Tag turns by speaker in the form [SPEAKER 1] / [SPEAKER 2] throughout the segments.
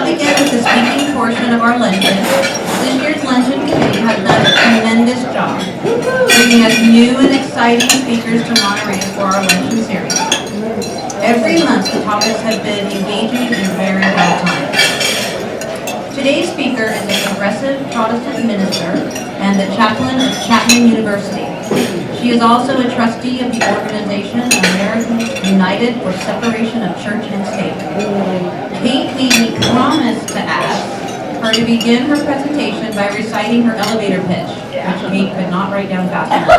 [SPEAKER 1] begin with the speaking portion of our luncheon. This year's luncheon committee has done a tremendous job bringing us new and exciting speakers to Monterey for our luncheon series. Every month the topics have been engaging and very well timed. Today's speaker is a progressive Protestant minister and the chaplain of Chapman University. She is also a trustee of the organization Americans United for Separation of Church and State. Kate made me promise to ask her to begin her presentation by reciting her elevator pitch, which Kate could not write down fast enough.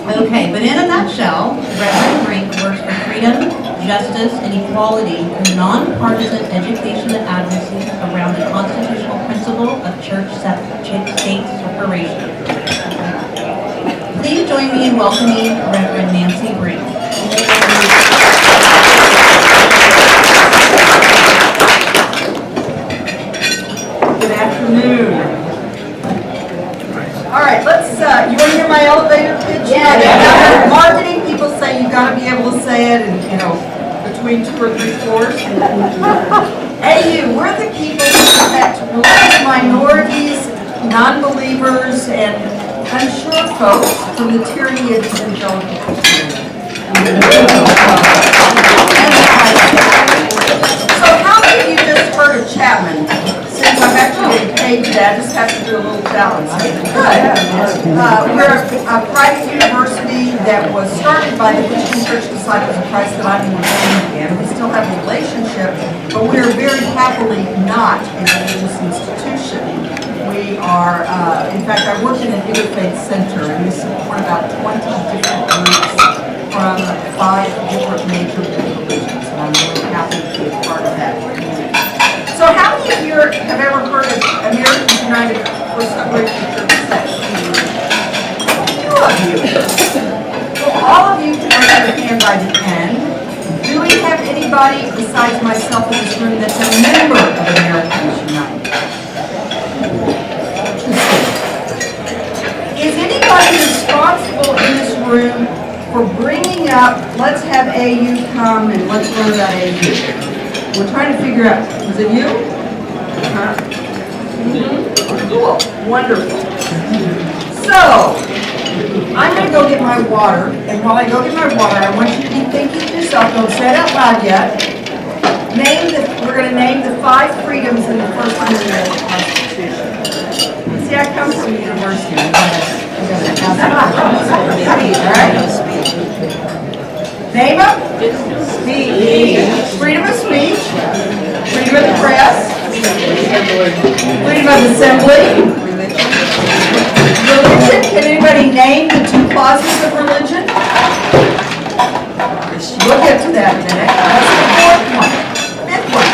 [SPEAKER 1] Okay, but in a nutshell, Reverend Brink works for freedom, justice, and equality through nonpartisan education and advocacy around the constitutional principle of church-state separation. Please join me in welcoming Reverend Nancy Brink.
[SPEAKER 2] Good afternoon. All right, let's, you want to hear my elevator pitch? Yeah. Marketing people say you got to be able to say it in, between 2 or 3 floors. AU, we're the people who protect religious minorities, non-believers, and unsure folks from the tyranny of evangelical Christianity. So how many of you just heard of Chapman? Since I'm actually getting paid today, I just have to do a little challenge. Good. We're a private university that was started by the Christian Church Disciples of Christ that I'm ordained in. We still have a relationship, but we are very happily not a religious institution. We are, in fact, I work in an interfaith center, and we support about 20 different groups from 5 different major religions, and I'm really happy to be a part of that community. So how many of you have ever heard of Americans United for Separation of Church and State? Few of you. Well, all of you can raise your hand by the end. Do we have anybody besides myself in this room that's a member of Americans United? Is anybody responsible in this room for bringing up, let's have AU come and let's learn about AU? We're trying to figure out, was it you? Cool, wonderful. So, I'm going to go get my water, and while I go get my water, I want you to be thinking to yourself, don't say it out loud yet. We're going to name the 5 freedoms in the First Amendment of the Constitution. See, I come from the university. All right? Name them? Speech. Freedom of speech. Freedom of the press. Freedom of assembly. Religion. Can anybody name the 2 clauses of religion? We'll get to that in a minute. That's the 4th one. 5th one.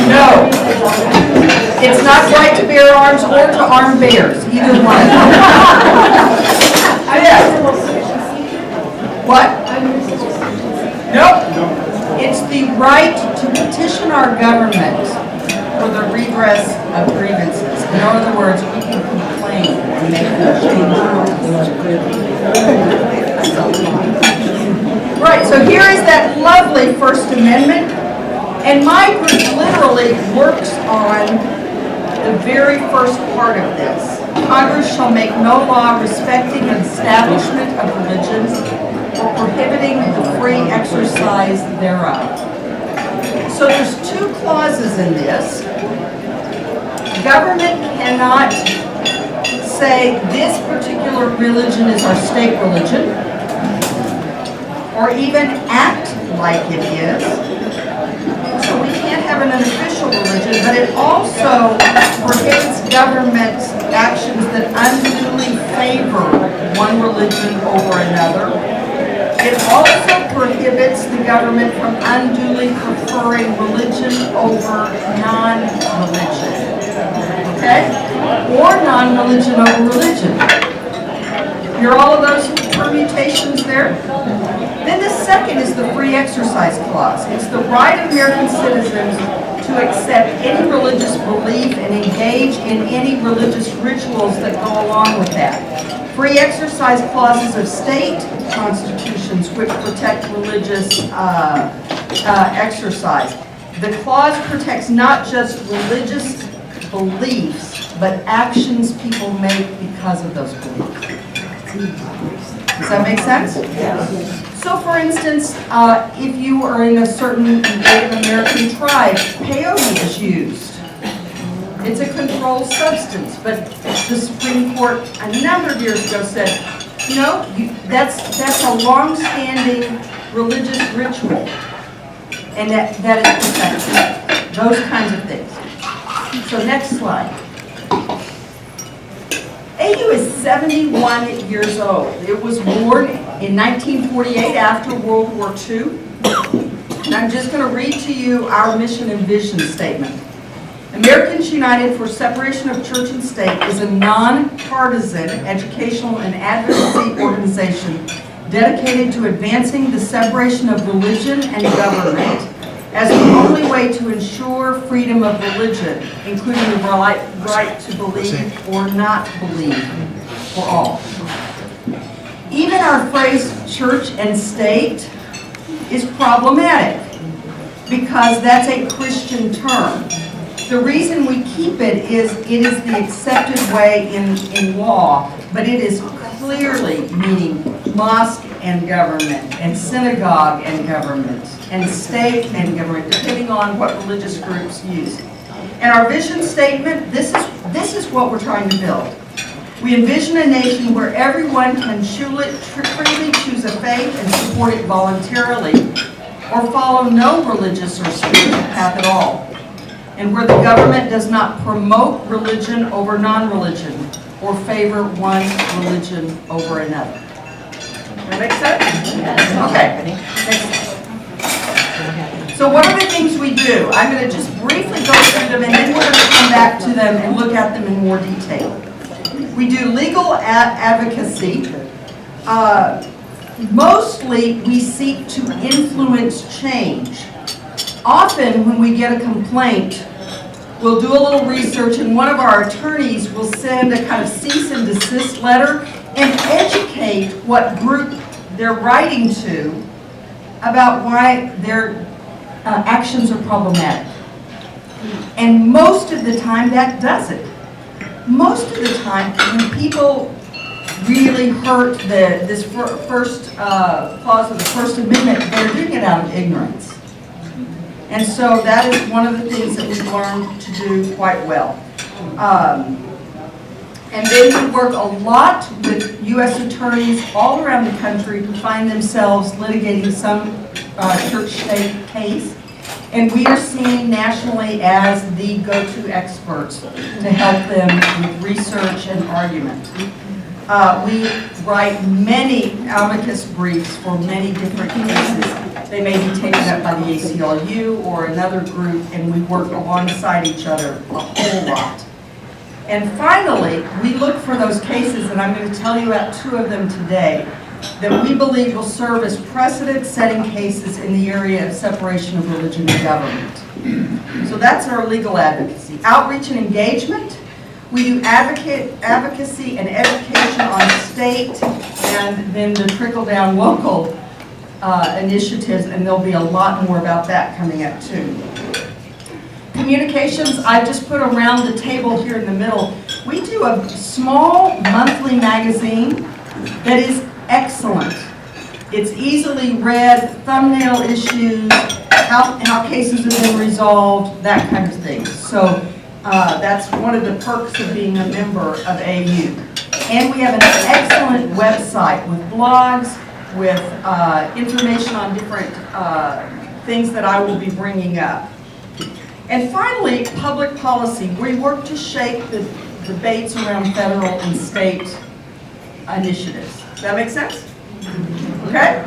[SPEAKER 2] No. It's not right to bear arms or to arm bears. Either one. What? Nope. It's the right to petition our government for the redress of grievances. In other words, we can complain and make changes. Right, so here is that lovely First Amendment, and my group literally works on the very first part of this. Congress shall make no law respecting an establishment of religion or prohibiting the free exercise thereof. So there's 2 clauses in this. Government cannot say this particular religion is our state religion, or even act like it is. So we can't have an unofficial religion, but it also prohibits government actions that unduly favor one religion over another. It also prohibits the government from unduly preferring religion over non-religion. Okay? Or non-religion over religion. Hear all of those permutations there? Then the second is the free exercise clause. It's the right of American citizens to accept any religious belief and engage in any religious rituals that go along with that. Free exercise clauses of state constitutions which protect religious exercise. The clause protects not just religious beliefs, but actions people make because of those beliefs. Does that make sense? Yes. So for instance, if you are in a certain Native American tribe, peyote is used. It's a controlled substance, but the Supreme Court a number of years ago said, no, that's a long-standing religious ritual, and that is protected. Those kinds of things. So next slide. AU is 71 years old. It was born in 1948 after World War II. And I'm just going to read to you our mission and vision statement. Americans United for Separation of Church and State is a nonpartisan educational and advocacy organization dedicated to advancing the separation of religion and government as the only way to ensure freedom of religion, including the right to believe or not believe for all. Even our phrase church and state is problematic because that's a Christian term. The reason we keep it is the accepted way in law, but it is clearly meaning mosque and government, and synagogue and government, and state and government, depending on what religious groups use. And our vision statement, this is what we're trying to build. We envision a nation where everyone can freely choose a faith and support it voluntarily, or follow no religious or spiritual path at all, and where the government does not promote religion over non-religion, or favor one religion over another. Does that make sense? Okay. Next. So what are the things we do? I'm going to just briefly go through them, and then we're going to come back to them and look at them in more detail. We do legal advocacy. Mostly, we seek to influence change. Often, when we get a complaint, we'll do a little research, and one of our attorneys will send a kind of cease and desist letter and educate what group they're writing to about why their actions are problematic. And most of the time, that does it. Most of the time, when people really hurt this first clause of the First Amendment, they're doing it out of ignorance. And so that is one of the things that we've learned to do quite well. And then we work a lot with U.S. attorneys all around the country who find themselves litigating some church-state case. And we are seen nationally as the go-to experts to help them with research and argument. We write many amicus briefs for many different cases. They may be taken up by the ACLU or another group, and we work alongside each other a whole lot. And finally, we look for those cases, and I'm going to tell you about two of them today, that we believe will serve as precedent-setting cases in the area of separation of religion and government. So that's our legal advocacy. Outreach and engagement. We do advocacy and education on state and then the trickle-down local initiatives, and there'll be a lot more about that coming up too. Communications, I just put around the table here in the middle. We do a small monthly magazine that is excellent. It's easily read, thumbnail issues, how cases have been resolved, that kind of thing. So that's one of the perks of being a member of AU. And we have an excellent website with blogs, with information on different things that I will be bringing up. And finally, public policy. We work to shape the debates around federal and state initiatives. Does that make sense? Okay?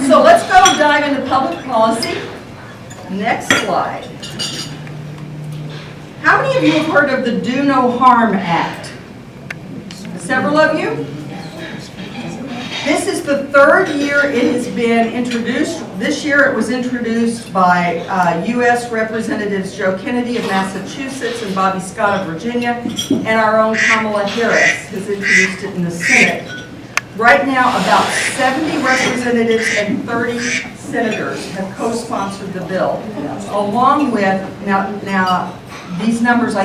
[SPEAKER 2] So let's go dive into public policy. Next slide. How many of you have heard of the Do No Harm Act? Several of you? This is the third year it has been introduced. This year it was introduced by U.S. Representatives Joe Kennedy of Massachusetts and Bobby Scott of Virginia, and our own Kamala Harris has introduced it in the Senate. Right now, about 70 representatives and 30 senators have co-sponsored the bill, along with, now these numbers,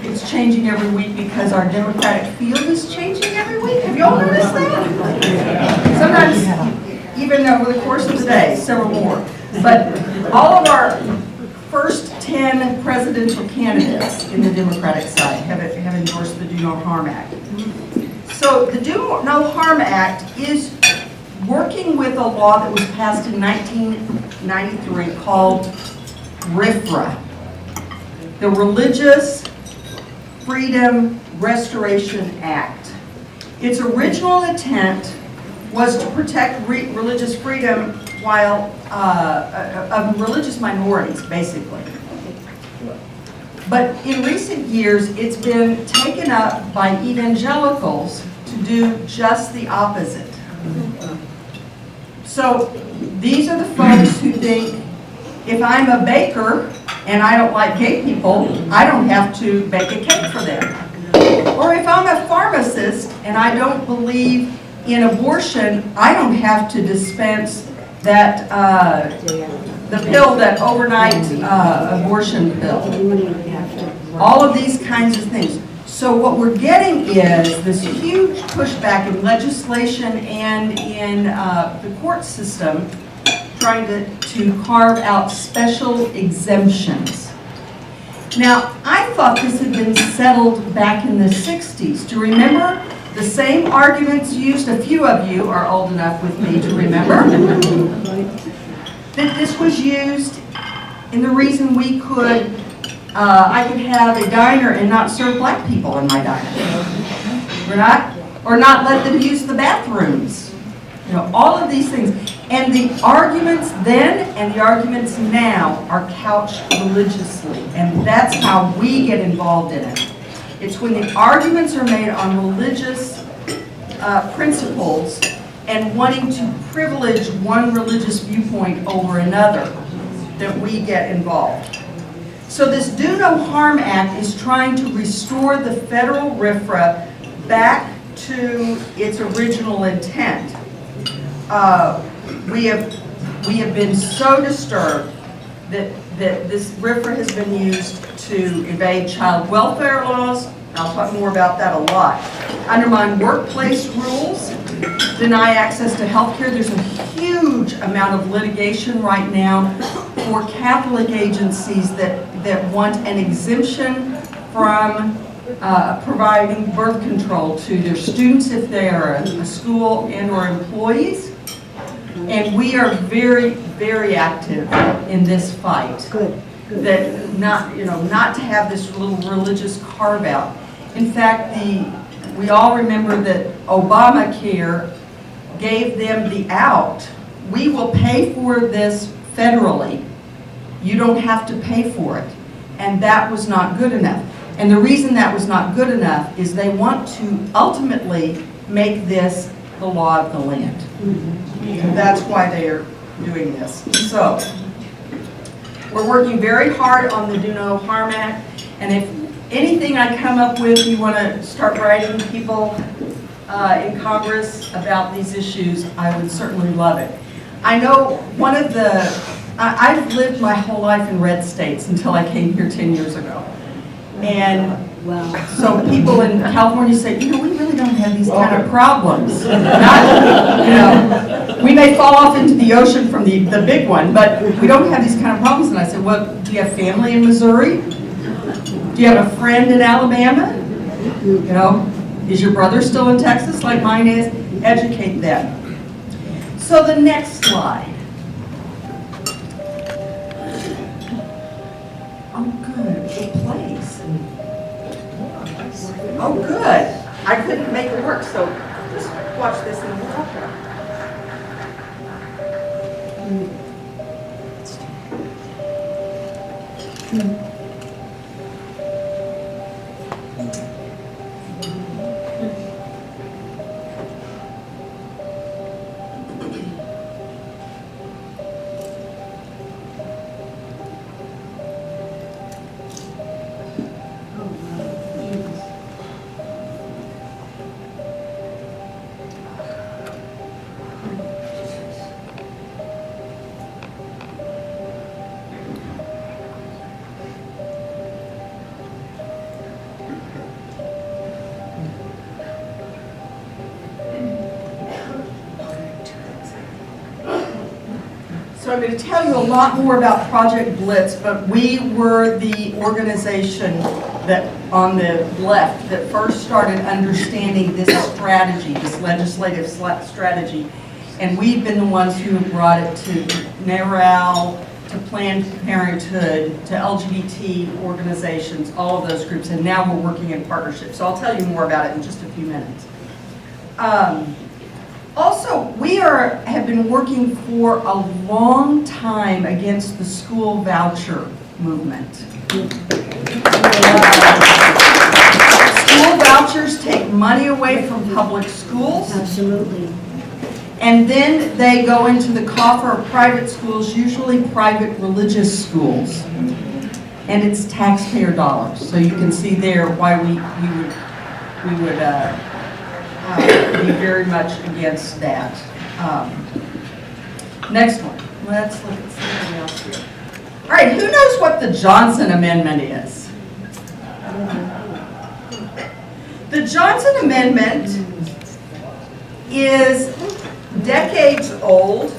[SPEAKER 2] it's changing every week because our Democratic field is changing every week. Have you all noticed that? Sometimes, even over the course of the day, several more. But all of our first 10 presidential candidates in the Democratic side have endorsed the Do No Harm Act. So the Do No Harm Act is working with a law that was passed in 1993 called RFRA, the Religious Freedom Restoration Act. Its original intent was to protect religious freedom while of religious minorities, basically. But in recent years, it's been taken up by evangelicals to do just the opposite. So these are the folks who think, if I'm a baker and I don't like gay people, I don't have to bake a cake for them. Or if I'm a pharmacist and I don't believe in abortion, I don't have to dispense that the pill, that overnight abortion pill. All of these kinds of things. So what we're getting is this huge pushback in legislation and in the court system, trying to carve out special exemptions. Now, I thought this had been settled back in the 60s. Do you remember the same arguments used? A few of you are old enough with me to remember that this was used in the reason we could, I could have a diner and not serve black people in my diner. Or not let them use the bathrooms. You know, all of these things. And the arguments then and the arguments now are couched religiously. And that's how we get involved in it. It's when the arguments are made on religious principles and wanting to privilege one religious viewpoint over another that we get involved. So this Do No Harm Act is trying to restore the federal RFRA back to its original intent. We have been so disturbed that this RFRA has been used to evade child welfare laws. I'll talk more about that a lot. Undermine workplace rules, deny access to health care. There's a huge amount of litigation right now for Catholic agencies that want an exemption from providing birth control to their students if they are a school and or employees. And we are very, very active in this fight. Good. That not to have this little religious carve out. In fact, we all remember that Obamacare gave them the out. We will pay for this federally. You don't have to pay for it. And that was not good enough. And the reason that was not good enough is they want to ultimately make this the law of the land. And that's why they are doing this. So, we're working very hard on the Do No Harm Act, and if anything I come up with, you want to start writing people in Congress about these issues, I would certainly love it. I know one of I've lived my whole life in red states until I came here 10 years ago. And so people in California say, we really don't have these kind of problems. We may fall off into the ocean from the big one, but we don't have these kind of problems. And I said, well, do you have family in Missouri? Do you have a friend in Alabama? Is your brother still in Texas like mine is? Educate them. So the next slide. Oh, good. It plays. Oh, good. I couldn't make it work, so just watch this and we'll talk about it. So I'm going to tell you a lot more about Project Blitz, but we were the organization that on the left that first started understanding this strategy, this legislative strategy. And we've been the ones who have brought it to NARAL, to Planned Parenthood, to LGBT organizations, all of those groups, and now we're working in partnership. So I'll tell you more about it in just a few minutes. Also, we have been working for a long time against the school voucher movement. School vouchers take money away from public schools.
[SPEAKER 3] Absolutely.
[SPEAKER 2] And then they go into the coffer of private schools, usually private religious schools. And it's taxpayer dollars. So you can see there why we would be very much against that. Next one. Let's look at something else here. All right, who knows what the Johnson Amendment is? The Johnson Amendment is decades old,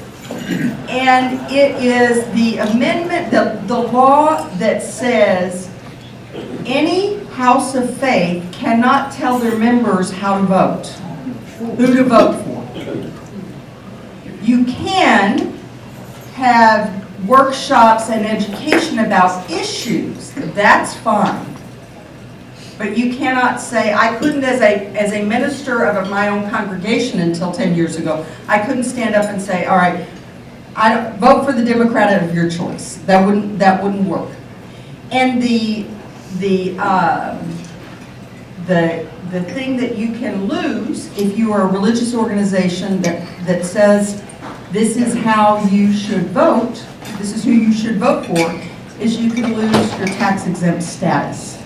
[SPEAKER 2] and it is the amendment, the law that says any house of faith cannot tell their members how to vote, who to vote for. You can have workshops and education about issues, that's fine. But you cannot say, I couldn't as a minister of my own congregation until 10 years ago, I couldn't stand up and say, all right, vote for the Democrat of your choice. That wouldn't work. And the thing that you can lose if you are a religious organization that says this is how you should vote, this is who you should vote for, is you can lose your tax exempt status,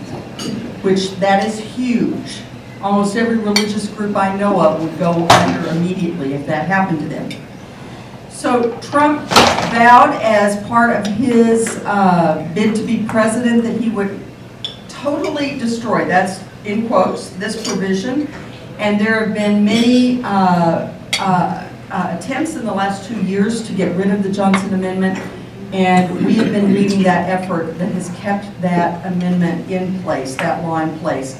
[SPEAKER 2] which that is huge. Almost every religious group I know of would go under immediately if that happened to them. So Trump vowed as part of his bid to be president that he would totally destroy, that's in quotes, this provision. And there have been many attempts in the last 2 years to get rid of the Johnson Amendment. And we have been leading that effort that has kept that amendment in place, that law in place.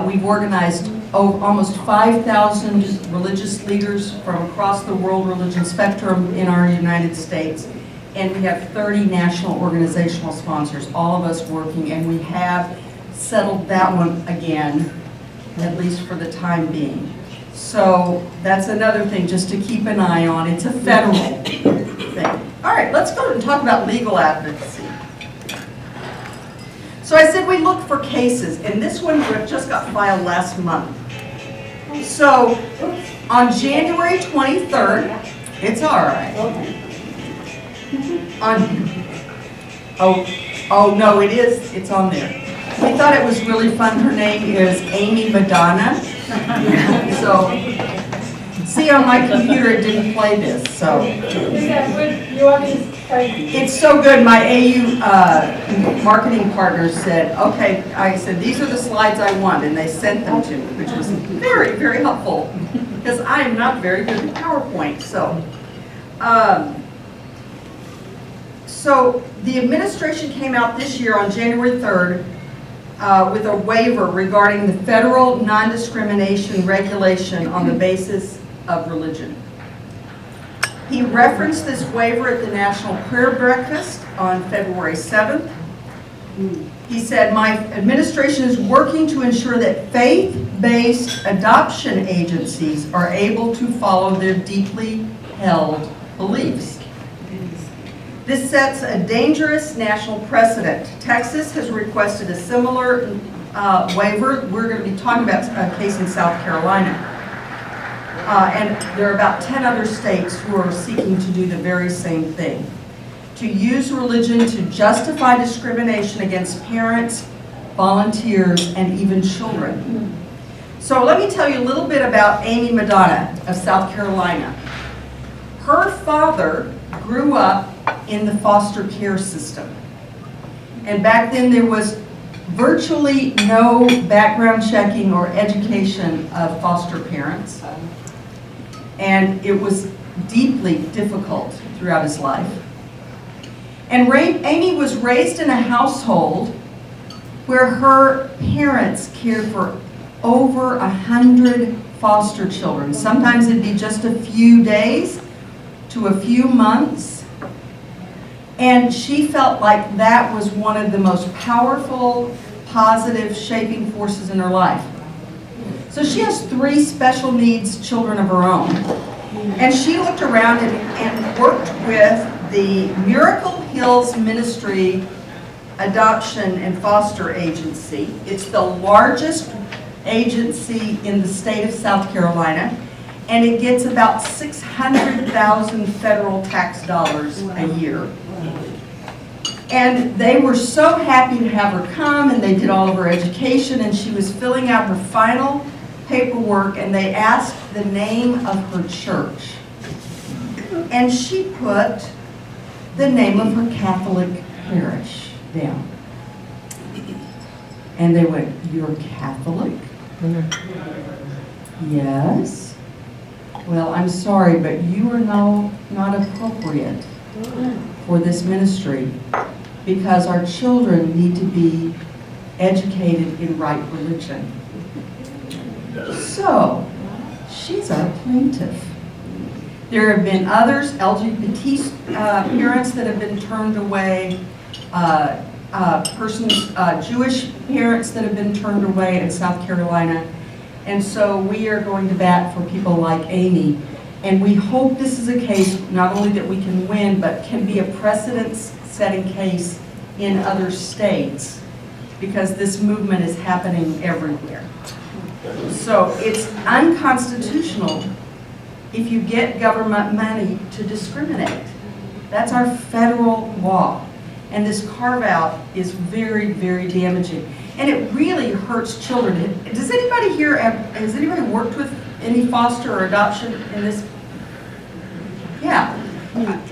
[SPEAKER 2] We've organized almost 5,000 religious leaders from across the world religion spectrum in our United States. And we have 30 national organizational sponsors, all of us working, and we have settled that one again, at least for the time being. So that's another thing just to keep an eye on. It's a federal thing. All right, let's go and talk about legal advocacy. So I said we look for cases, and this one just got filed last month. So on January 23rd, it's all right. Oh no, it's on there. We thought it was really fun. Her name is Amy Madonna. So, see, on my computer it didn't play this, so. It's so good. My AU marketing partner said, okay, I said, these are the slides I want, and they sent them to me, which was very, very helpful, because I am not very good at PowerPoint, so. So the administration came out this year on January 3rd with a waiver regarding the federal non-discrimination regulation on the basis of religion. He referenced this waiver at the National Prayer Breakfast on February 7th. He said, my administration is working to ensure that faith-based adoption agencies are able to follow their deeply held beliefs. This sets a dangerous national precedent. Texas has requested a similar waiver. We're going to be talking about a case in South Carolina. And there are about 10 other states who are seeking to do the very same thing. To use religion to justify discrimination against parents, volunteers, and even children. So let me tell you a little bit about Amy Madonna of South Carolina. Her father grew up in the foster care system. And back then there was virtually no background checking or education of foster parents. And it was deeply difficult throughout his life. And Amy was raised in a household where her parents cared for over 100 foster children. Sometimes it'd be just a few days to a few months. And she felt like that was one of the most powerful, positive, shaping forces in her life. So she has 3 special needs children of her own. And she looked around and worked with the Miracle Hills Ministry Adoption and Foster Agency. It's the largest agency in the state of South Carolina, and it gets about 600,000 federal tax dollars a year. And they were so happy to have her come, and they did all of her education, and she was filling out her final paperwork, and they asked the name of her church. And she put the name of her Catholic parish down. And they went, "You're Catholic?" "Yes." "Well, I'm sorry, but you are not appropriate for this ministry because our children need to be educated in right religion." So, she's our plaintiff. There have been others, LGBT parents that have been turned away, Jewish parents that have been turned away in South Carolina. And so we are going to bat for people like Amy. And we hope this is a case not only that we can win, but can be a precedent-setting case in other states, because this movement is happening everywhere. So it's unconstitutional if you get government money to discriminate. That's our federal law. And this carve-out is very, very damaging. And it really hurts children. Does anybody here, has anybody worked with any foster or adoption in this? Yeah.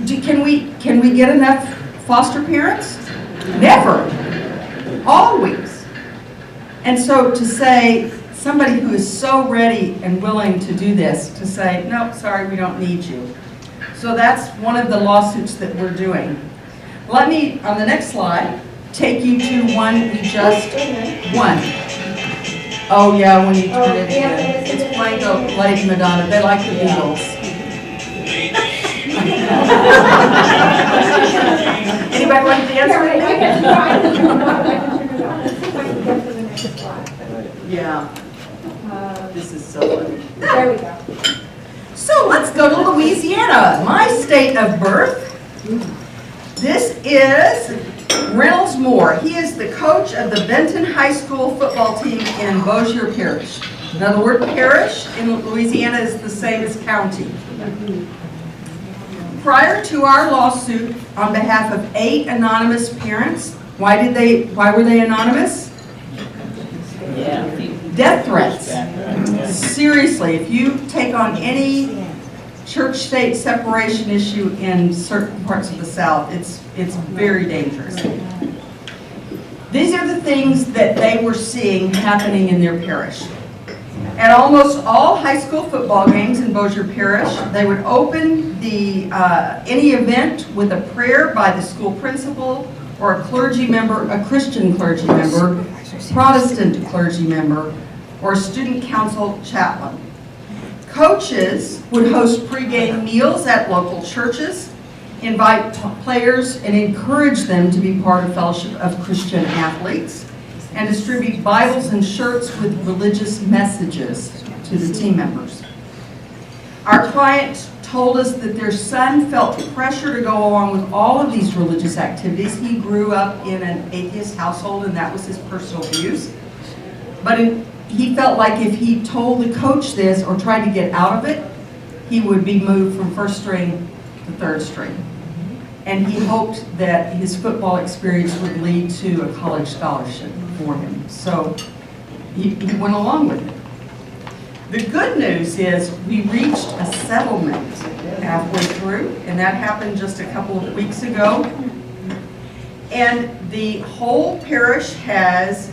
[SPEAKER 2] Can we get enough foster parents? Never. Always. And so to say, somebody who is so ready and willing to do this, to say, "Nope, sorry, we don't need you." So that's one of the lawsuits that we're doing. Let me, on the next slide, take you to one we just won. Oh yeah, when you turn it again. It's playing the Lady Madonna. They like the Beatles. Anybody want to dance with me? Yeah. This is so funny.
[SPEAKER 3] There we go.
[SPEAKER 2] So let's go to Louisiana, my state of birth. This is Reynolds Moore. He is the coach of the Benton High School football team in Bossier Parish. Now the word parish in Louisiana is the same as county. Prior to our lawsuit on behalf of 8 anonymous parents, why were they anonymous? Death threats. Seriously, if you take on any church-state separation issue in certain parts of the South, it's very dangerous. These are the things that they were seeing happening in their parish. At almost all high school football games in Bossier Parish, they would open any event with a prayer by the school principal or a clergy member, a Christian clergy member, Protestant clergy member, or a student council chaplain. Coaches would host pregame meals at local churches, invite players and encourage them to be part of Fellowship of Christian Athletes, and distribute Bibles and shirts with religious messages to the team members. Our client told us that their son felt pressure to go along with all of these religious activities. He grew up in an atheist household, and that was his personal views. But he felt like if he told the coach this or tried to get out of it, he would be moved from first string to third string. And he hoped that his football experience would lead to a college scholarship for him. So he went along with it. The good news is we reached a settlement halfway through, and that happened just a couple of weeks ago. And the whole parish has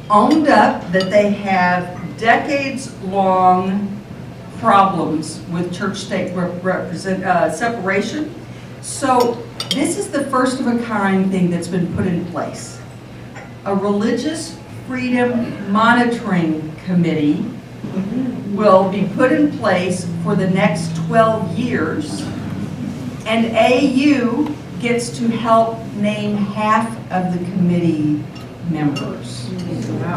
[SPEAKER 2] owned up that they have decades-long problems with church-state separation. So this is the first of a kind thing that's been put in place. A religious freedom monitoring committee will be put in place for the next 12 years, and AU gets to help name half of the committee members.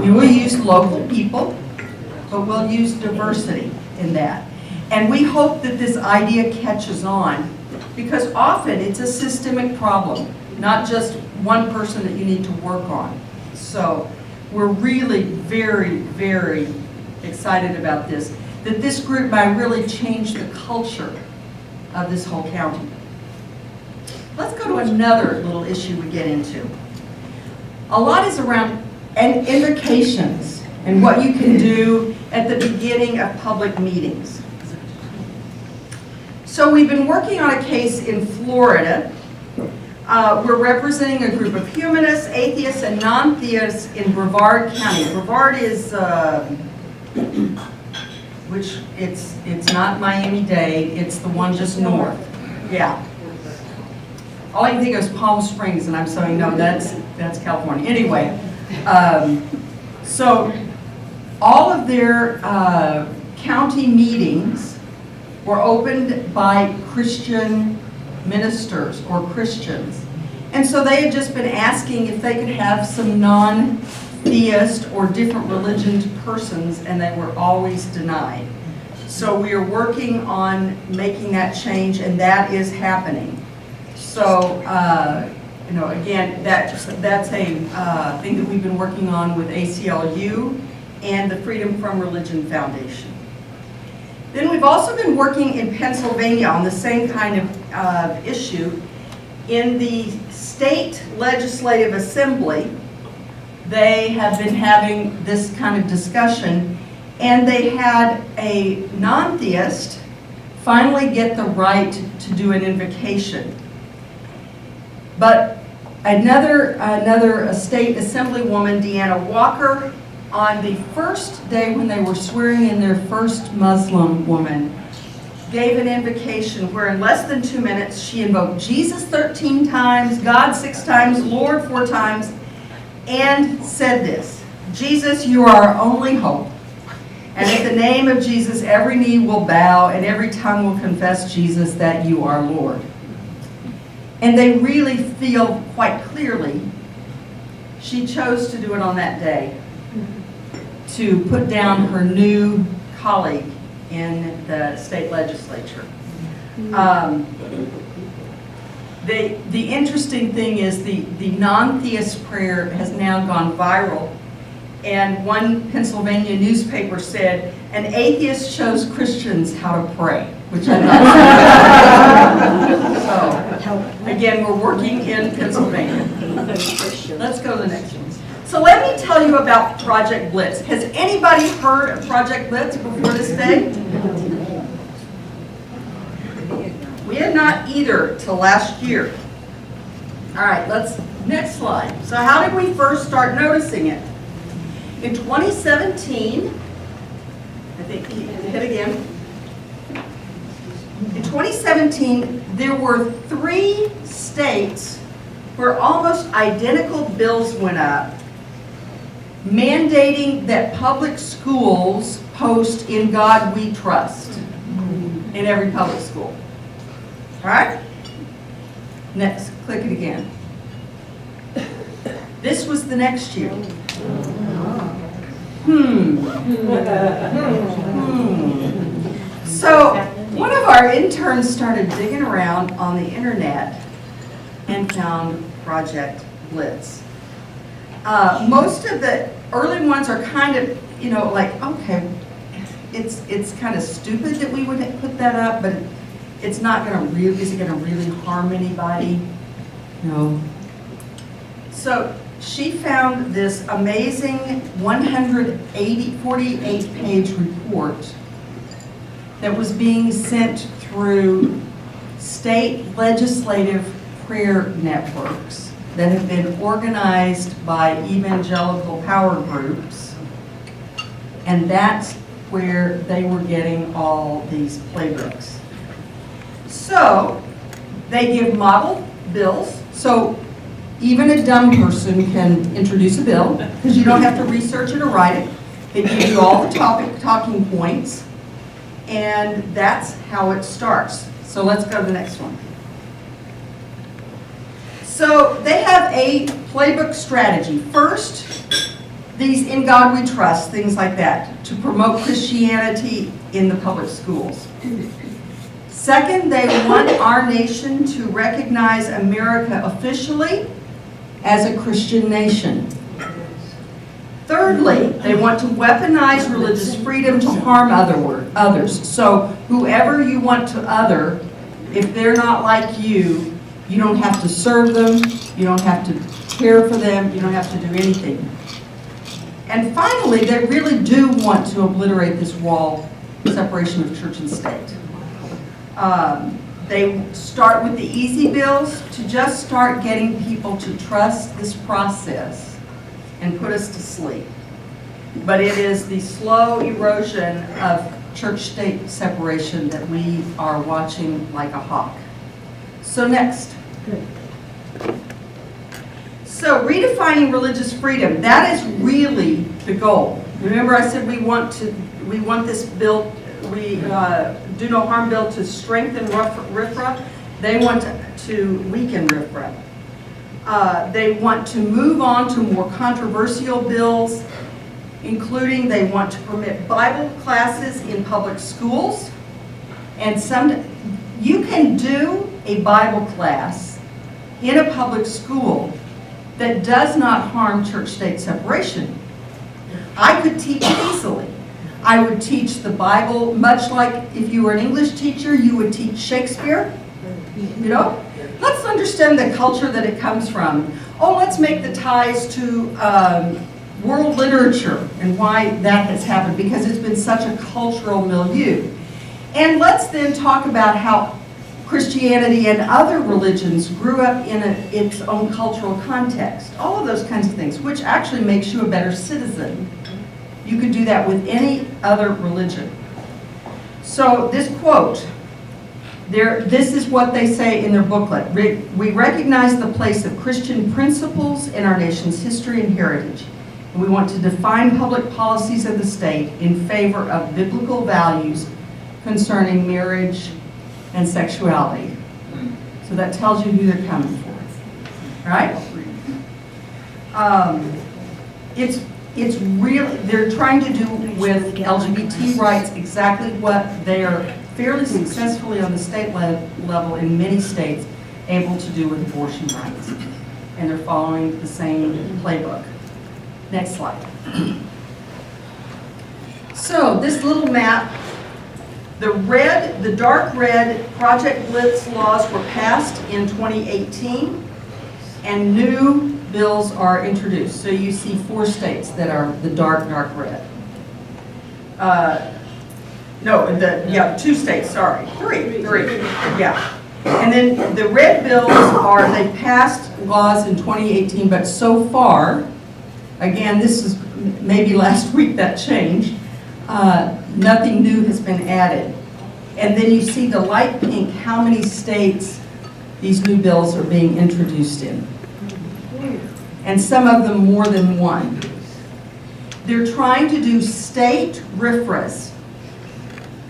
[SPEAKER 2] We will use local people, but we'll use diversity in that. And we hope that this idea catches on, because often it's a systemic problem, not just one person that you need to work on. So we're really very, very excited about this, that this group might really change the culture of this whole county. Let's go to another little issue we get into. A lot is around invocations and what you can do at the beginning of public meetings. So we've been working on a case in Florida. We're representing a group of humanists, atheists, and non-theists in Brevard County. Brevard is, which it's not Miami-Dade, it's the one just north. Yeah. All I can think of is Palm Springs, and I'm saying, no, that's California. Anyway, so all of their county meetings were opened by Christian ministers or Christians. And so they had just been asking if they could have some non-theist or different religion persons, and they were always denied. So we are working on making that change, and that is happening. So, you know, again, that's a thing that we've been working on with ACLU and the Freedom from Religion Foundation. Then we've also been working in Pennsylvania on the same kind of issue. In the state legislative assembly, they have been having this kind of discussion, and they had a non-theist finally get the right to do an invocation. But another state assemblywoman, Deanna Walker, on the first day when they were swearing in their first Muslim woman, gave an invocation where in less than 2 minutes she invoked Jesus 13 times, God 6 times, Lord 4 times, and said this: Jesus, you are our only hope. And at the name of Jesus, every knee will bow and every tongue will confess, Jesus, that you are Lord. And they really feel quite clearly she chose to do it on that day, to put down her new colleague in the state legislature. The interesting thing is the non-theist prayer has now gone viral, and one Pennsylvania newspaper said, an atheist shows Christians how to pray, which I thought. So, again, we're working in Pennsylvania. Let's go to the next one. So let me tell you about Project Blitz. Has anybody heard of Project Blitz before this day? We had not either till last year. All right, next slide. So how did we first start noticing it? In 2017, I think hit again. In 2017, there were 3 states where almost identical bills went up mandating that public schools post "In God We Trust" in every public school. All right? Next, click it again. This was the next year. So one of our interns started digging around on the internet and found Project Blitz. Most of the early ones are kind of, you know, like, okay, it's kind of stupid that we would put that up, but it's not going to really, is it going to really harm anybody? No. So she found this amazing 48-page report that was being sent through state legislative prayer networks that have been organized by evangelical power groups. And that's where they were getting all these playbooks. So they give model bills. So even a dumb person can introduce a bill because you don't have to research it or write it. They give you all the talking points, and that's how it starts. So let's go to the next one. So they have a playbook strategy. First, these "In God We Trust," things like that, to promote Christianity in the public schools. Second, they want our nation to recognize America officially as a Christian nation. Thirdly, they want to weaponize religious freedom to harm others. So whoever you want to other, if they're not like you, you don't have to serve them, you don't have to care for them, you don't have to do anything. And finally, they really do want to obliterate this wall, separation of church and state. They start with the easy bills to just start getting people to trust this process and put us to sleep. But it is the slow erosion of church-state separation that we are watching like a hawk. So next. So redefining religious freedom, that is really the goal. Remember I said we want this bill, do no harm bill to strengthen RFRA. They want to weaken RFRA. They want to move on to more controversial bills, including they want to permit Bible classes in public schools. And you can do a Bible class in a public school that does not harm church-state separation. I could teach it easily. I would teach the Bible, much like if you were an English teacher, you would teach Shakespeare. You know? Let's understand the culture that it comes from. Oh, let's make the ties to world literature and why that has happened, because it's been such a cultural milieu. And let's then talk about how Christianity and other religions grew up in its own cultural context. All of those kinds of things, which actually makes you a better citizen. You could do that with any other religion. So this quote, this is what they say in their booklet. We recognize the place of Christian principles in our nation's history and heritage. And we want to define public policies of the state in favor of biblical values concerning marriage and sexuality. So that tells you who they're coming for, right? It's really, they're trying to do with LGBT rights exactly what they are fairly successfully on the state level in many states able to do with abortion rights. And they're following the same playbook. Next slide. So this little map, the dark red Project Blitz laws were passed in 2018, and new bills are introduced. So you see 4 states that are the dark red. 2 states, sorry. Three, yeah. And then the red bills they passed laws in 2018, but so far, again, this is maybe last week that changed, nothing new has been added. And then you see the light pink, how many states these new bills are being introduced in. And some of them more than one. They're trying to do state RFRAs,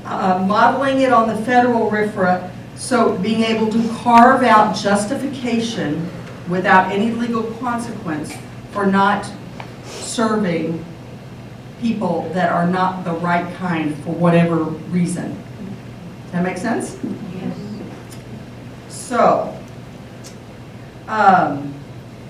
[SPEAKER 2] modeling it on the federal RFRA, so being able to carve out justification without any legal consequence for not serving people that are not the right kind for whatever reason. Does that make sense?
[SPEAKER 1] Yes.
[SPEAKER 2] So,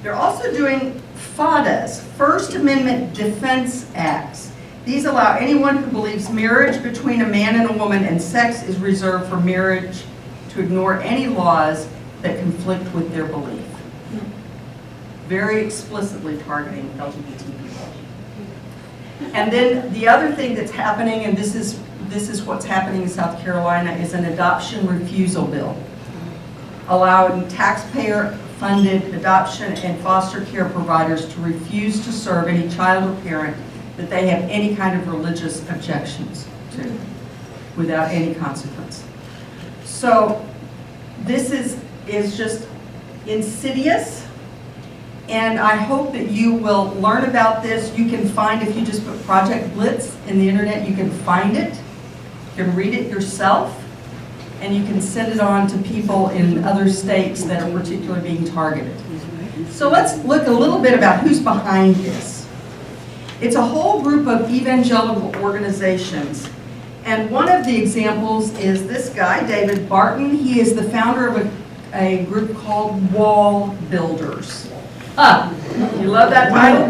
[SPEAKER 2] they're also doing FADAs, First Amendment Defense Acts. These allow anyone who believes marriage between a man and a woman and sex is reserved for marriage to ignore any laws that conflict with their belief. Very explicitly targeting LGBT people. And then the other thing that's happening, and this is what's happening in South Carolina, is an adoption refusal bill, allowing taxpayer-funded adoption and foster care providers to refuse to serve any child or parent that they have any kind of religious objections to, without any consequence. So this is just insidious, and I hope that you will learn about this. You can find, if you just put Project Blitz in the internet, you can find it, you can read it yourself, and you can send it on to people in other states that are particularly being targeted. So let's look a little bit about who's behind this. It's a whole group of evangelical organizations, and one of the examples is this guy, David Barton. He is the founder of a group called Wall Builders. You love that title?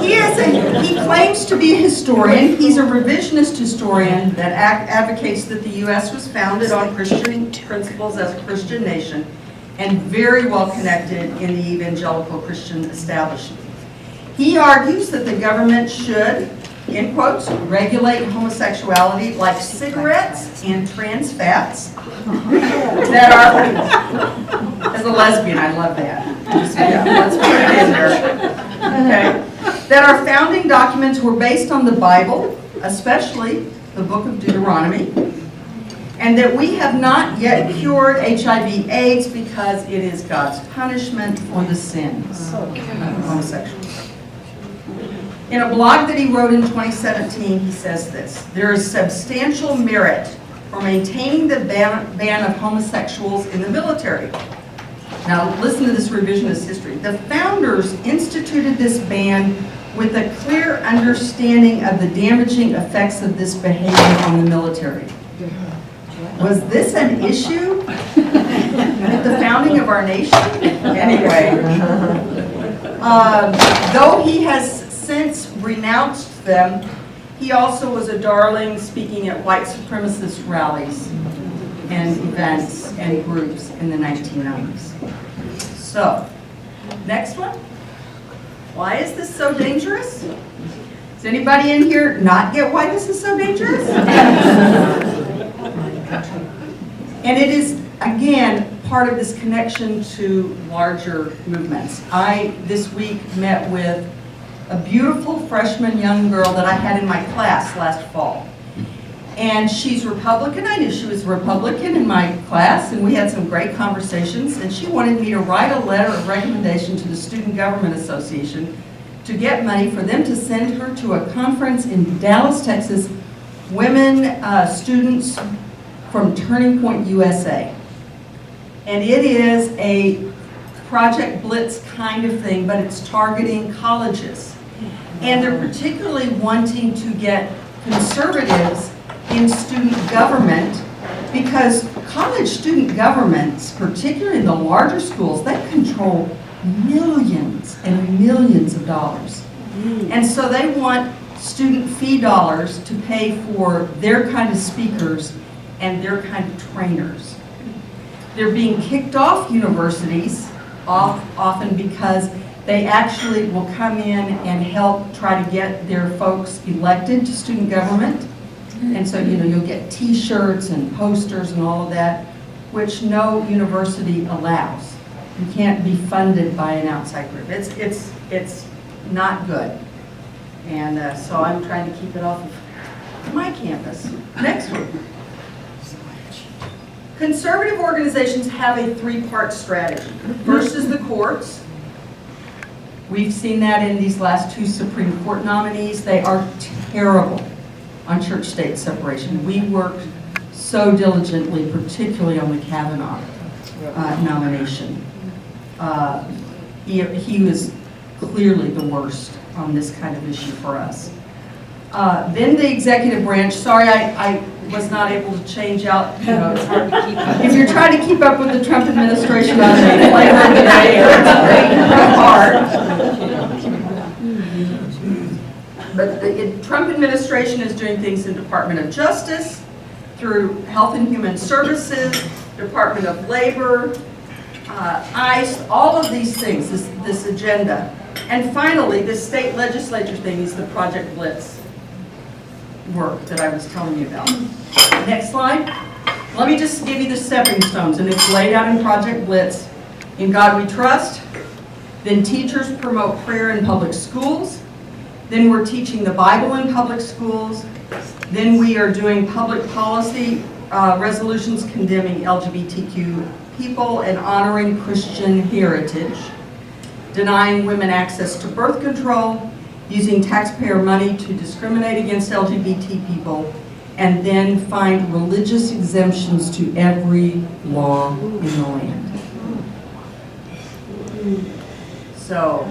[SPEAKER 2] He claims to be a historian. He's a revisionist historian that advocates that the U.S. was founded on Christian principles as a Christian nation, and very well connected in the evangelical Christian establishment. He argues that the government should, in quotes, regulate homosexuality like cigarettes and trans fats that are, as a lesbian, I love that. Yeah, let's put it in there. Okay. That our founding documents were based on the Bible, especially the book of Deuteronomy, and that we have not yet cured HIV/AIDS because it is God's punishment for the sins of homosexuals. In a blog that he wrote in 2017, he says this: there is substantial merit for maintaining the ban of homosexuals in the military. Now listen to this revisionist history. The founders instituted this ban with a clear understanding of the damaging effects of this behavior on the military. Was this an issue at the founding of our nation? Anyway, though he has since renounced them, he also was a darling speaking at white supremacist rallies and events and groups in the 1990s. So, next one. Why is this so dangerous? Does anybody in here not get why this is so dangerous? And it is, again, part of this connection to larger movements. I, this week, met with a beautiful freshman young girl that I had in my class last fall. And she's Republican. I knew she was Republican in my class, and we had some great conversations. And she wanted me to write a letter of recommendation to the Student Government Association to get money for them to send her to a conference in Dallas, Texas, women students from Turning Point USA. And it is a Project Blitz kind of thing, but it's targeting colleges. And they're particularly wanting to get conservatives in student government, because college student governments, particularly the larger schools, they control millions and millions of dollars. And so they want student fee dollars to pay for their kind of speakers and their kind of trainers. They're being kicked off universities often because they actually will come in and help try to get their folks elected to student government. And so, you know, you'll get t-shirts and posters and all of that, which no university allows. You can't be funded by an outside group. It's not good. And so I'm trying to keep it off of my campus. Next one. Conservative organizations have a three-part strategy. First is the courts. We've seen that in these last two Supreme Court nominees. They are terrible on church-state separation. We worked so diligently, particularly on the Kavanaugh nomination. He was clearly the worst on this kind of issue for us. Then the executive branch. Sorry, I was not able to change out, you know, it's hard to keep up. If you're trying to keep up with the Trump administration on the flavor of the day, it's hard. But the Trump administration is doing things in Department of Justice, through Health and Human Services, Department of Labor, ICE, all of these things, this agenda. And finally, this state legislature thing is the Project Blitz work that I was telling you about. Next slide. Let me just give you the stepping stones, and it's laid out in Project Blitz. In God we trust. Then teachers promote prayer in public schools. Then we're teaching the Bible in public schools. Then we are doing public policy resolutions condemning LGBTQ people and honoring Christian heritage, denying women access to birth control, using taxpayer money to discriminate against LGBT people, and then find religious exemptions to every law in the land. So,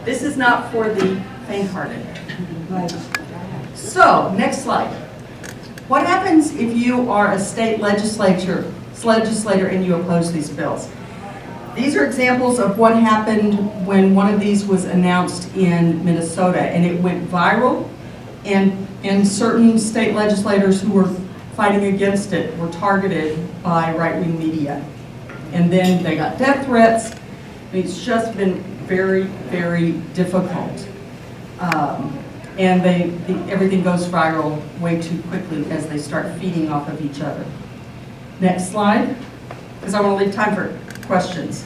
[SPEAKER 2] this is not for the faint-hearted. So, next slide. What happens if you are a state legislator and you oppose these bills? These are examples of what happened when one of these was announced in Minnesota, and it went viral, and certain state legislators who were fighting against it were targeted by right-wing media. And then they got death threats. It's just been very, very difficult. And everything goes viral way too quickly as they start feeding off of each other. Next slide, because I want to leave time for questions.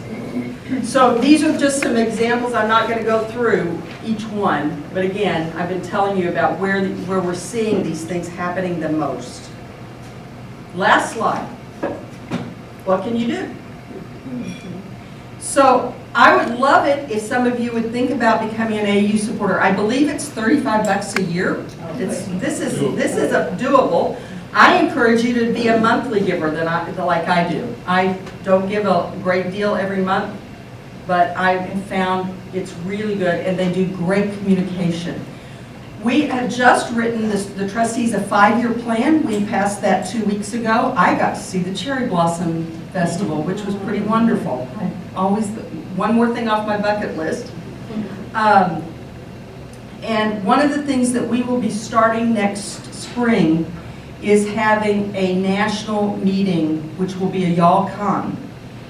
[SPEAKER 2] So these are just some examples. I'm not going to go through each one, but again, I've been telling you about where we're seeing these things happening the most. Last slide. What can you do? So I would love it if some of you would think about becoming an AU supporter. I believe it's $35 a year. This is doable. I encourage you to be a monthly giver like I do. I don't give a great deal every month, but I have found it's really good, and they do great communication. We have just written the trustees a 5-year plan. We passed that 2 weeks ago. I got to see the Cherry Blossom Festival, which was pretty wonderful. One more thing off my bucket list. And one of the things that we will be starting next spring is having a national meeting, which will be a y'all con,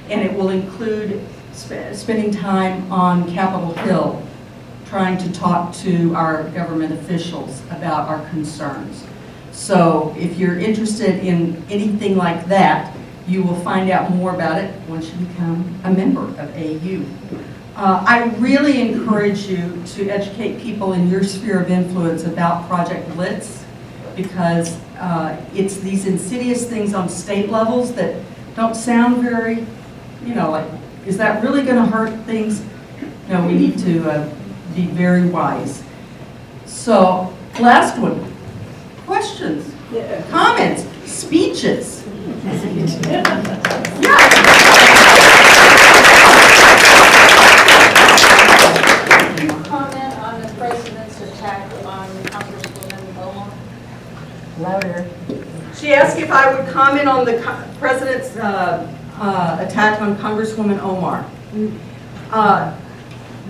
[SPEAKER 2] and it will include spending time on Capitol Hill, trying to talk to our government officials about our concerns. So if you're interested in anything like that, you will find out more about it once you become a member of AU. I really encourage you to educate people in your sphere of influence about Project Blitz, because it's these insidious things on state levels that don't sound very, like, is that really going to hurt things? No, we need to be very wise. So, last one. Questions? Yeah. Comments? Speeches? Yeah.
[SPEAKER 3] Can you comment on the president's attack on Congresswoman Beaumont?
[SPEAKER 4] Louder.
[SPEAKER 2] She asked if I would comment on the president's attack on Congresswoman Omar.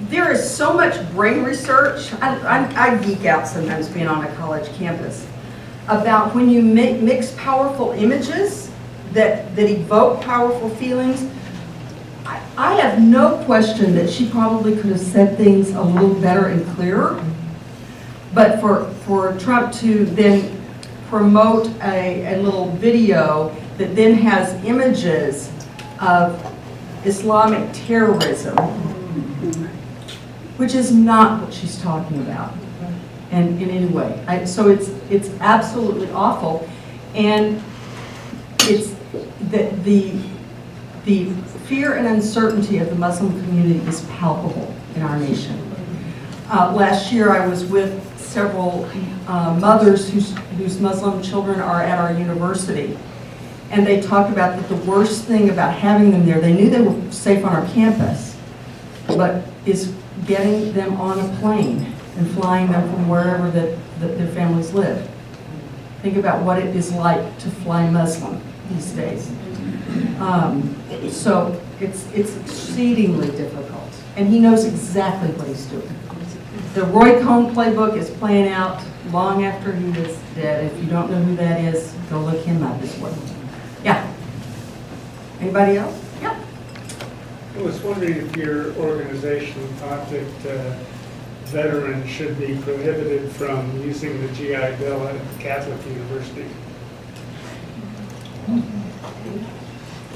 [SPEAKER 2] There is so much brain research. I geek out sometimes being on a college campus about when you mix powerful images that evoke powerful feelings. I have no question that she probably could have said things a little better and clearer, but for Trump to then promote a little video that then has images of Islamic terrorism, which is not what she's talking about, and in any way. So it's absolutely awful, and it's the fear and uncertainty of the Muslim community is palpable in our nation. Last year I was with several mothers whose Muslim children are at our university, and they talked about that the worst thing about having them there, they knew they were safe on our campus, but is getting them on a plane and flying them from wherever their families live. Think about what it is like to fly Muslim these days. So it's exceedingly difficult, and he knows exactly what he's doing. The Roy Cohn playbook is playing out long after he is dead. If you don't know who that is, go look him up as well. Yeah. Anybody else? Yeah.
[SPEAKER 5] I was wondering if your organization thought that veterans should be prohibited from using the GI Bill at Catholic University.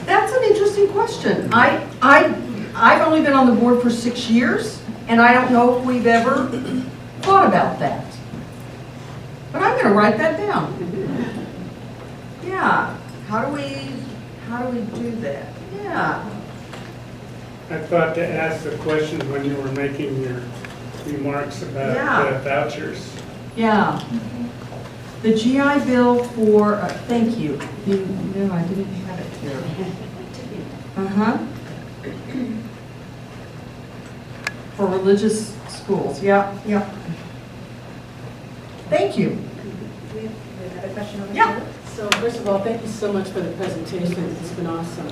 [SPEAKER 2] That's an interesting question. I've only been on the board for 6 years, and I don't know if we've ever thought about that. But I'm gonna write that down. Yeah, how do we do that? Yeah,
[SPEAKER 5] I thought to ask the question when you were making your remarks about
[SPEAKER 2] Yeah.
[SPEAKER 5] vouchers.
[SPEAKER 2] yeah. The GI Bill for, thank you. No, I didn't have it here. Uh-huh. For religious schools, yeah. Thank you.
[SPEAKER 6] We have another question over
[SPEAKER 2] Yeah.
[SPEAKER 6] here.
[SPEAKER 7] So first of all, thank you so much for the presentation. It's been awesome.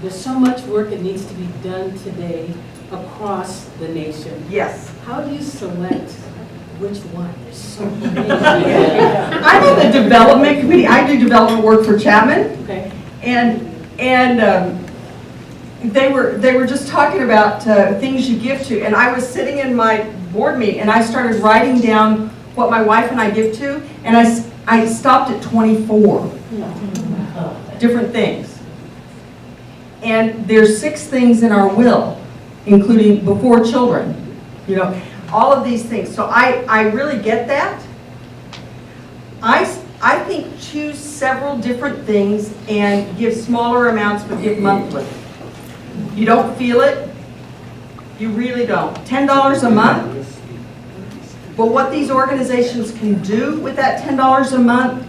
[SPEAKER 7] There's so much work that needs to be done today across the nation.
[SPEAKER 2] Yes.
[SPEAKER 7] How do you select which one? There's so many.
[SPEAKER 2] I'm on the development committee. I do development work for Chapman,
[SPEAKER 7] Okay.
[SPEAKER 2] and they were just talking about things you give to, and I was sitting in my board meeting, and I started writing down what my wife and I give to, and I stopped at 24 different things. And there's 6 things in our will, including before children, you know, all of these things. So I really get that. I think choose several different things and give smaller amounts, but give monthly. You don't feel it, you really don't. $10 a month, but what these organizations can do with that $10 a month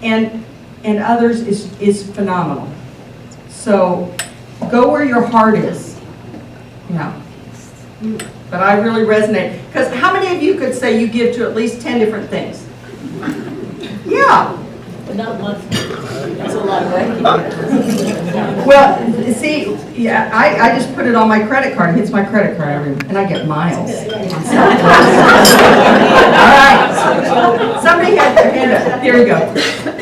[SPEAKER 2] and others is phenomenal. So go where your heart is. Yeah. But I really resonate. Because how many of you could say you give to at least 10 different things? Yeah.
[SPEAKER 7] But not monthly. That's a lot, right?
[SPEAKER 2] Well, see, yeah, I just put it on my credit card. It hits my credit card and I get miles. All right. Somebody had their hand up. Here we go.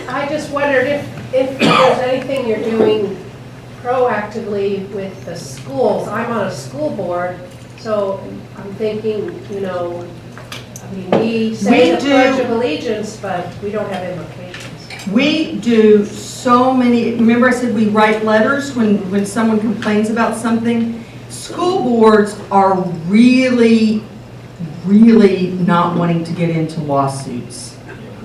[SPEAKER 8] I just wondered if there's anything you're doing proactively with the schools. I'm on a school board, so I'm thinking, you know, I mean, we say the Pledge of Allegiance, but we don't have invocations.
[SPEAKER 2] We do so many, remember I said we write letters when someone complains about something? School boards are really not wanting to get into lawsuits.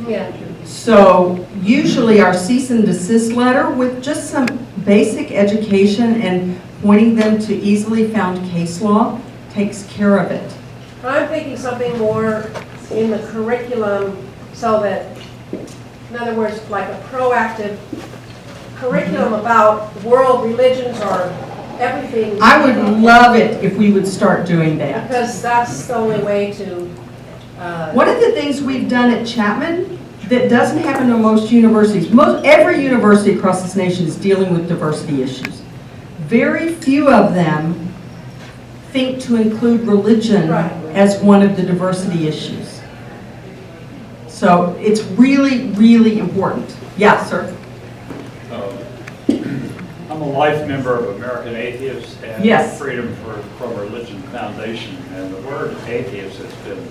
[SPEAKER 8] Yeah.
[SPEAKER 2] So usually our cease and desist letter with just some basic education and pointing them to easily found case law takes care of it.
[SPEAKER 8] I'm thinking something more in the curriculum so that, in other words, like a proactive curriculum about world religions or everything.
[SPEAKER 2] I would love it if we would start doing that.
[SPEAKER 8] Because that's the only way to.
[SPEAKER 2] One of the things we've done at Chapman that doesn't happen in most universities, every university across this nation is dealing with diversity issues. Very few of them think to include religion as one of the diversity issues. So it's really important. Yeah, sir.
[SPEAKER 9] I'm a life member of American Atheists and
[SPEAKER 2] Yes.
[SPEAKER 9] Freedom from Religion Foundation, and the word atheist has been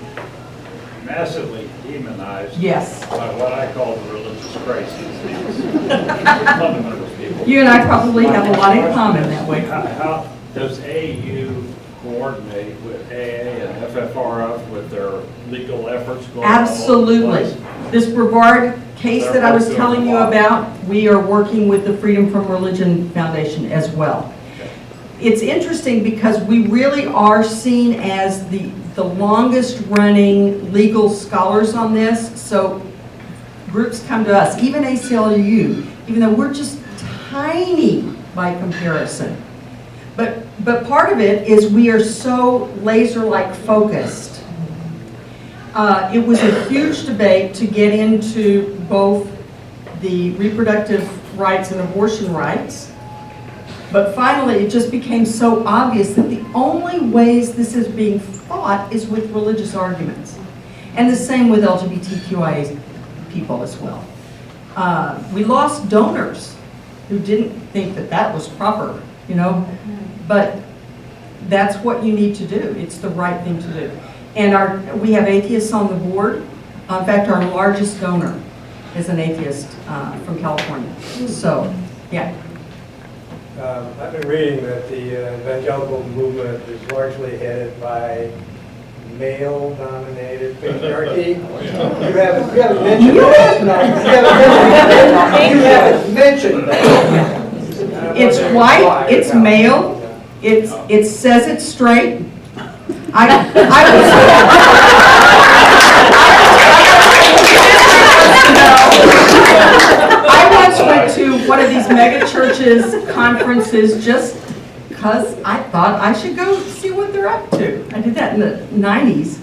[SPEAKER 9] massively demonized
[SPEAKER 2] Yes.
[SPEAKER 9] by what I call the religious crazies, these fundamentalist people.
[SPEAKER 2] You and I probably have a lot in common that way.
[SPEAKER 9] How does AU coordinate with AA and FFRF with their legal efforts going on?
[SPEAKER 2] Absolutely. This Brevard case that I was telling you about, we are working with the Freedom from Religion Foundation as well. It's interesting because we really are seen as the longest running legal scholars on this, so groups come to us, even ACLU, even though we're just tiny by comparison. But part of it is we are so laser-like focused. It was a huge debate to get into both the reproductive rights and abortion rights, but finally it just became so obvious that the only ways this is being fought is with religious arguments. And the same with LGBTQIA people as well. We lost donors who didn't think that that was proper, you know, but that's what you need to do. It's the right thing to do. And we have atheists on the board. In fact, our largest donor is an atheist from California. So, yeah.
[SPEAKER 10] I've been reading that the evangelical movement is largely headed by male-dominated patriarchy. You haven't mentioned that. No, you haven't mentioned that.
[SPEAKER 2] It's white, it's male, it says it straight. I once went to one of these mega churches conferences just because I thought I should go see what they're up to. I did that in the 90s.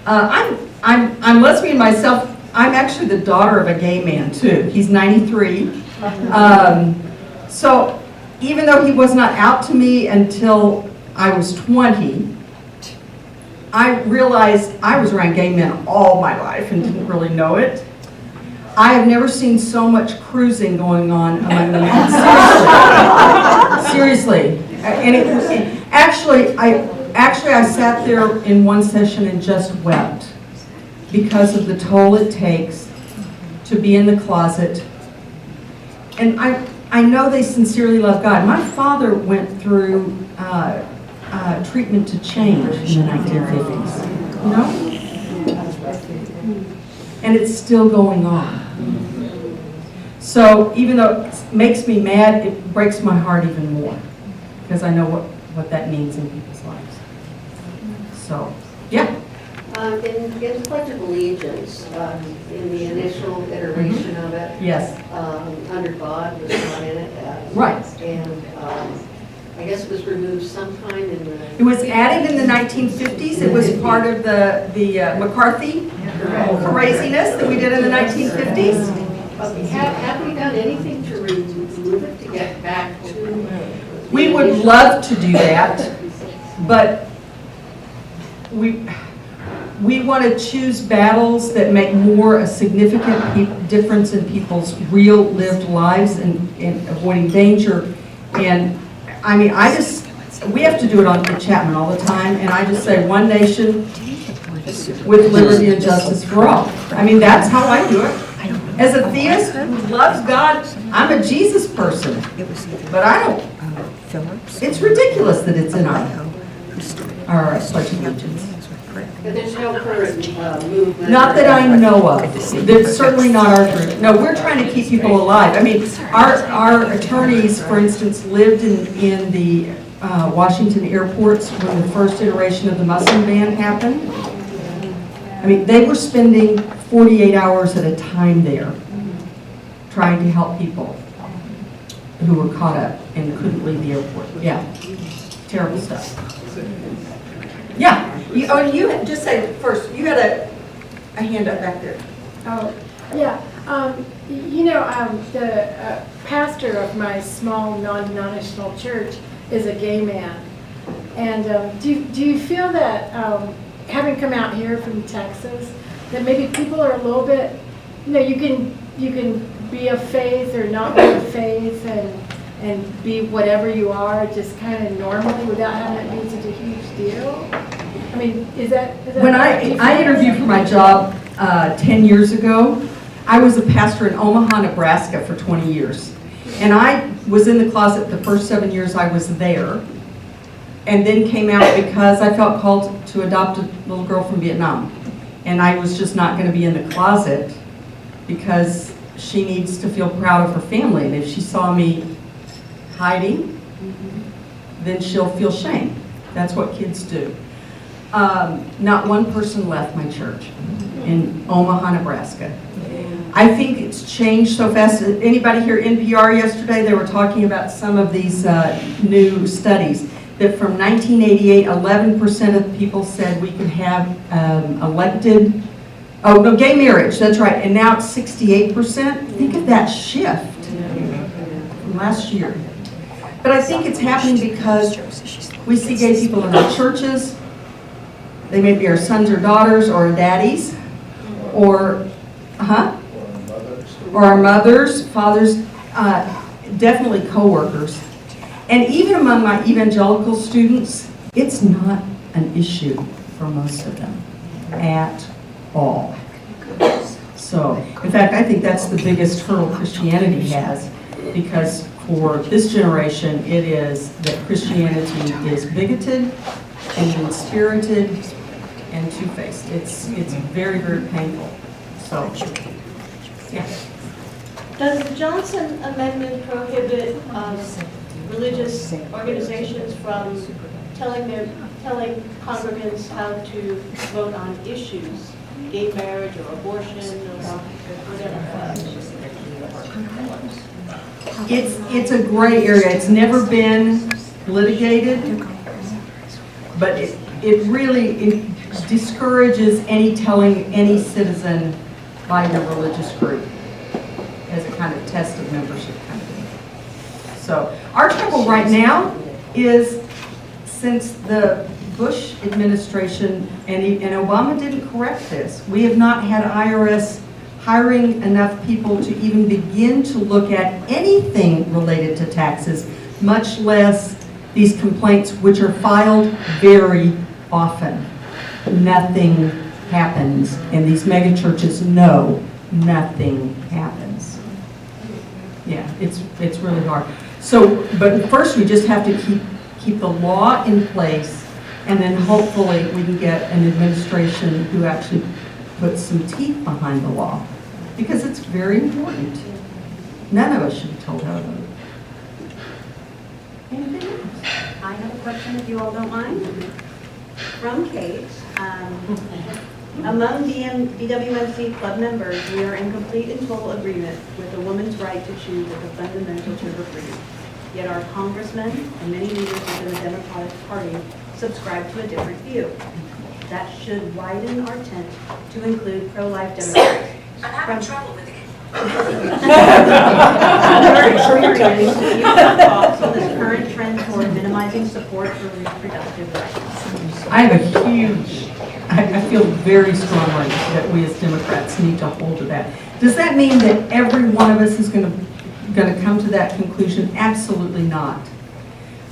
[SPEAKER 2] I'm lesbian myself. I'm actually the daughter of a gay man too. He's 93. So even though he was not out to me until I was 20, I realized I was around gay men all my life and didn't really know it. I have never seen so much cruising going on among the men. Seriously. And actually, I sat there in one session and just wept because of the toll it takes to be in the closet. And I know they sincerely love God. My father went through treatment to change in the 1950s, you know? And it's still going on. So even though it makes me mad, it breaks my heart even more because I know what that means in people's lives. So, yeah.
[SPEAKER 11] In the Pledge of Allegiance, in the initial iteration of it,
[SPEAKER 2] Yes.
[SPEAKER 11] Under God was not in it.
[SPEAKER 2] Right.
[SPEAKER 11] And I guess it was removed sometime in the...
[SPEAKER 2] It was added in the 1950s. It was part of the McCarthy craziness that we did in the 1950s.
[SPEAKER 11] Have we done anything to remove it to get back to...
[SPEAKER 2] We would love to do that, but we want to choose battles that make more a significant difference in people's real lived lives and avoiding danger. And I mean, we have to do it at Chapman all the time, and I just say one nation with liberty and justice for all. I mean, that's how I do it. As a theist who loves God, I'm a Jesus person, but I don't. It's ridiculous that it's in our Pledge of Allegiance.
[SPEAKER 11] But there's no current movement.
[SPEAKER 2] Not that I know of. That's certainly not our group. No, we're trying to keep people alive. I mean, our attorneys, for instance, lived in the Washington airports when the first iteration of the Muslim ban happened. I mean, they were spending 48 hours at a time there trying to help people who were caught up and couldn't leave the airport. Yeah, terrible stuff. Yeah. You just say first. You had a hand up back there.
[SPEAKER 12] Oh, yeah. The pastor of my small non-denominational church is a gay man. And do you feel that, having come out here from Texas, that maybe people are a little bit, you can be of faith or not be of faith and be whatever you are, just kind of normally without having it be such a huge deal? I mean, is that
[SPEAKER 2] when I interviewed for my job 10 years ago, I was a pastor in Omaha, Nebraska for 20 years. And I was in the closet the first 7 years I was there, and then came out because I felt called to adopt a little girl from Vietnam. And I was just not going to be in the closet because she needs to feel proud of her family. And if she saw me hiding, then she'll feel shame. That's what kids do. Not one person left my church in Omaha, Nebraska. I think it's changed so fast. Anybody hear NPR yesterday? They were talking about some of these new studies that from 1988, 11% of people said we could have gay marriage, that's right, and now it's 68%. Think of that shift from last year. But I think it's happening because we see gay people in our churches. They may be our sons or daughters or our daddies, or our mothers, fathers, definitely co-workers. And even among my evangelical students, it's not an issue for most of them at all. So, in fact, I think that's the biggest hurdle Christianity has, because for this generation, it is that Christianity is bigoted and mean-spirited
[SPEAKER 13] and two-faced. It's very, very painful. So, yeah.
[SPEAKER 3] Does the Johnson Amendment prohibit religious organizations from telling congregants how to vote on issues, gay marriage or abortion or whatever?
[SPEAKER 13] It's a gray area. It's never been litigated, but it really discourages telling any citizen by their religious group as a kind of test of membership kind of thing. So our trouble right now is, since the Bush administration and Obama didn't correct this, we have not had IRS hiring enough people to even begin to look at anything related to taxes, much less these complaints, which are filed very often. Nothing happens, and these mega churches know nothing happens. Yeah, it's really hard. So, but first we just have to keep the law in place, and then hopefully we can get an administration who actually puts some teeth behind the law, because it's very important. None of us should be told how to vote. Anything else?
[SPEAKER 6] I have a question, if you all don't mind. From Kate. Among BWMC club members, we are in complete and total agreement with a woman's right to choose as a fundamental to her freedom. Yet our congressmen and many leaders within the Democratic Party subscribe to a different view. That should widen our tent to include pro-life Democrats.
[SPEAKER 14] I'm having trouble with it.
[SPEAKER 6] Thoughts on this current trend toward minimizing support for reproductive rights?
[SPEAKER 13] I have a huge, I feel very strongly that we as Democrats need to hold to that. Does that mean that every one of us is going to come to that conclusion? Absolutely not.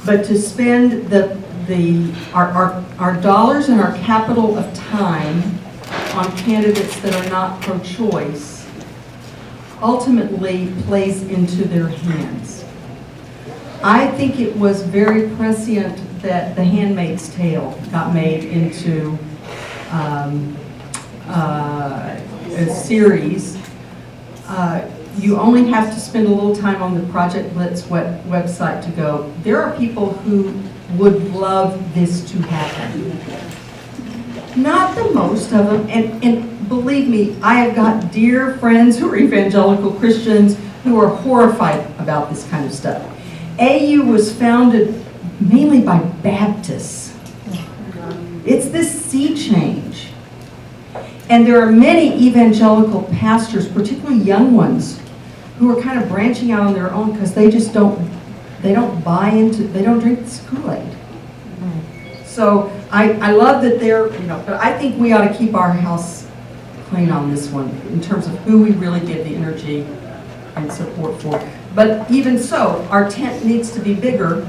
[SPEAKER 13] But to spend our dollars and our capital of time on candidates that are not pro-choice ultimately plays into their hands. I think it was very prescient that The Handmaid's Tale got made into a series. You only have to spend a little time on the Project Blitz website to go. There are people who would love this to happen. Not the most of them, and believe me, I have got dear friends who are evangelical Christians who are horrified about this kind of stuff. AU was founded mainly by Baptists. It's this sea change. And there are many evangelical pastors, particularly young ones, who are kind of branching out on their own because they just don't buy into, they don't drink this Kool-Aid. So I love that they're, but I think we ought to keep our house clean on this one in terms of who we really give the energy and support for. But even so, our tent needs to be bigger,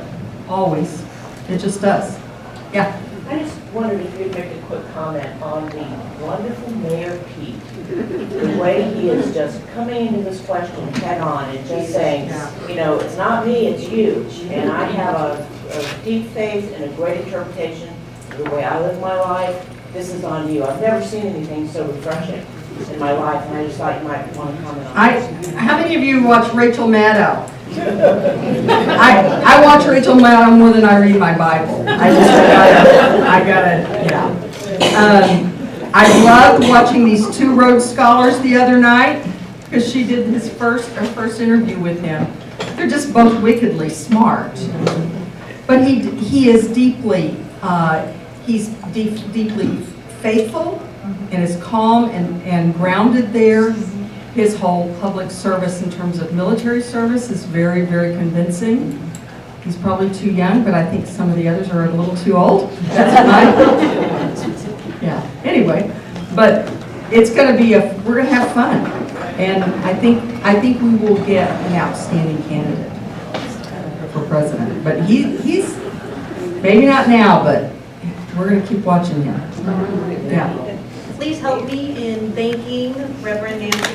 [SPEAKER 13] always. It just does. Yeah.
[SPEAKER 15] I just wondered if you'd make a quick comment on the wonderful Mayor Pete. The way he is just coming into this question head on and just saying, it's not me, it's you. And I have a deep faith and a great interpretation of the way I live my life. This is on you. I've never seen anything so refreshing in my life, and I just thought you might want to comment on this.
[SPEAKER 13] How many of you watch Rachel Maddow? I watch Rachel Maddow more than I read my Bible. I loved watching these two Rhodes Scholars the other night because she did her first interview with him. They're just both wickedly smart, but he is deeply deeply faithful and is calm and grounded there. His whole public service in terms of military service is very, very convincing. He's probably too young, but I think some of the others are a little too old. That's what I think. Yeah. Anyway, but it's going to be we're going to have fun, and I think we will get an outstanding candidate for president. But he's maybe not now, but we're going to keep watching him. Yeah.
[SPEAKER 6] Please help me in thanking Reverend Nancy